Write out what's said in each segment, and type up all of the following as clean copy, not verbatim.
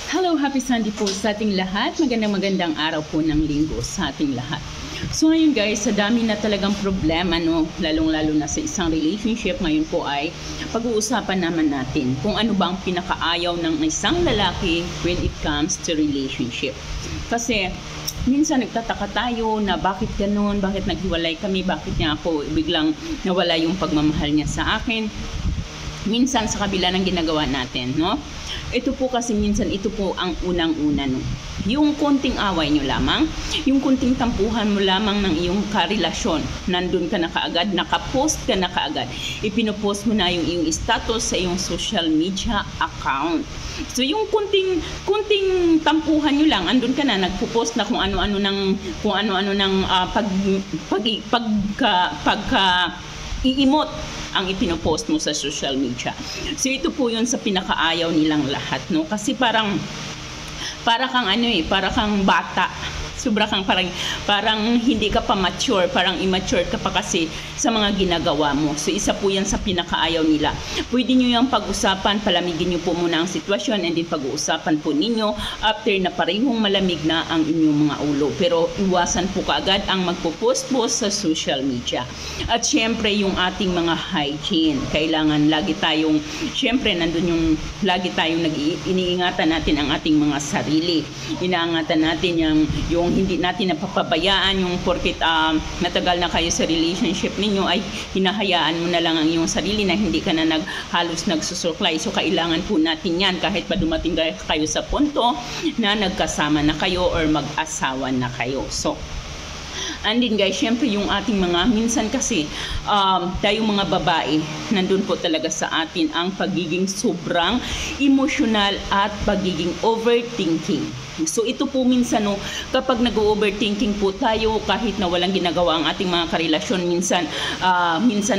Hello, happy Sunday po sa ating lahat. Magandang araw po ng linggo sa ating lahat. So ngayon guys, sa dami na talagang problema, no, lalong-lalo na sa isang relationship, ngayon po ay pag-uusapan naman natin kung ano ba ang pinakaayaw ng isang lalaki when it comes to relationship. Kasi minsan nagtataka tayo na bakit ganun, bakit naghiwalay kami, bakit niya ako biglang nawala yung pagmamahal niya sa akin. Minsan sa kabila ng ginagawa natin, no? Ito po kasi minsan, ito po ang unang-una, no? Yung konting away nyo lamang, yung konting tampuhan mo lamang ng iyong karelasyon, nandun ka na kaagad, nakapost ka na kaagad, ipinopost mo na yung iyong status sa iyong social media account. So yung konting tampuhan nyo lang, andun ka na, nagpo-post na kung ano-ano ng i-emote ang ipinopost mo sa social media. So ito po yun sa pinakaayaw nilang lahat, no? Kasi para kang bata. Parang hindi ka pa mature, parang immature ka pa kasi sa mga ginagawa mo. So isa po yan sa pinakaayaw nila. Pwede nyo yung pag-usapan, palamigin nyo po muna ang sitwasyon, and then pag-uusapan po ninyo after na parehong malamig na ang inyong mga ulo. Pero iwasan po kaagad ang magpo-post-post sa social media. At syempre yung ating mga hygiene. Kailangan lagi tayong, syempre nandun yung lagi tayong iniingatan natin ang ating mga sarili. Inaangatan natin yung hindi natin napapabayaan, yung porket natagal na kayo sa relationship ninyo ay hinahayaan mo na lang ang iyong sarili na hindi ka na halos nagsusuklay. So kailangan po natin yan kahit pa dumating kayo sa punto na nagkasama na kayo or mag-asawa na kayo. So and then guys, syempre yung ating mga, minsan kasi tayong mga babae, nandun po talaga sa atin ang pagiging sobrang emotional at pagiging overthinking. So ito po minsan, no, kapag nag-overthinking po tayo kahit na walang ginagawa ang ating mga karelasyon, minsan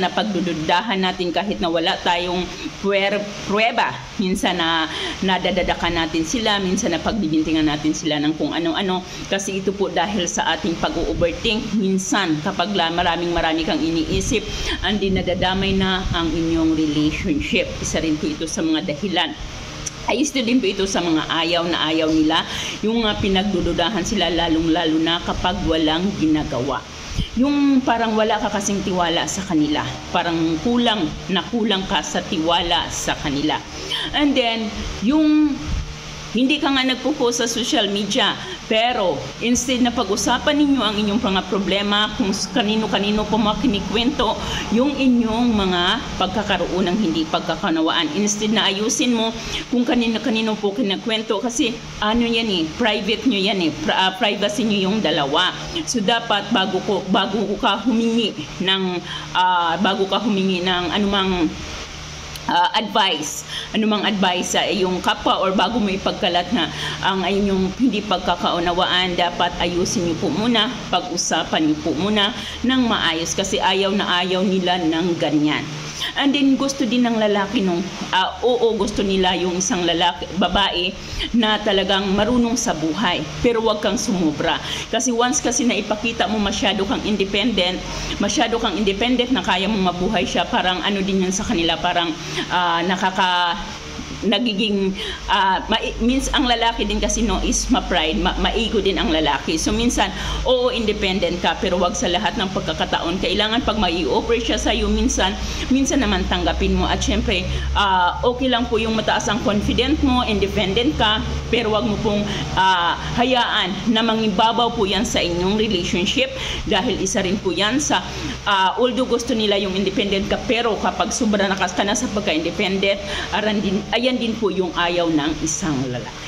na pagdududahan natin kahit na wala tayong pruweba, minsan na nadadadakan natin sila, minsan na pagbibintingan natin sila ng kung ano-ano, kasi ito po dahil sa ating pag-overthink. Minsan kapag marami kang iniisip, andi nadadamay na ang inyong relationship. Isa rin po ito sa mga dahilan. Ayos din po ito sa mga ayaw nila, yung pinagdududahan sila, lalong-lalo na kapag walang ginagawa. Yung parang wala ka kasing tiwala sa kanila, parang kulang ka sa tiwala sa kanila. And then, yung hindi ka nga nagpo-post sa social media, pero instead na pag-usapan ninyo ang inyong mga problema, kung kanino-kanino po makinikwento yung inyong mga pagkakaroon ng hindi pagkakanawaan, instead na ayusin mo kung kanino-kanino po kinikwento, kasi ano yan private nyo yan privacy nyo yung dalawa. So dapat bago ka humingi ng anumang anumang advice sa iyong kapwa, or bago mo ipagkalat na ang inyong hindi pagkakaunawaan, dapat ayusin niyo po muna, pag-usapan niyo po muna ng maayos, kasi ayaw nila ng ganyan. And then gusto din ng lalaki gusto nila yung isang babae na talagang marunong sa buhay, pero wag kang sumubra. Kasi once kasi na ipakita mo masyado kang independent na kaya mong mabuhay siya, parang ano din yun sa kanila, parang nagiging means ang lalaki din kasi is ma-pride, maigo din ang lalaki. So minsan, independent ka, pero wag sa lahat ng pagkakataon. Kailangan pag mai-offer siya sa iyo, minsan naman tanggapin mo. At syempre, okay lang po yung mataas ang confident mo, independent ka, pero wag mo pong hayaan na mangibabaw po yan sa inyong relationship, dahil isa rin po yan sa although gusto nila yung independent ka, pero kapag sobra ka na sa pagka-independent, ayan din po yung ayaw ng isang lalaki.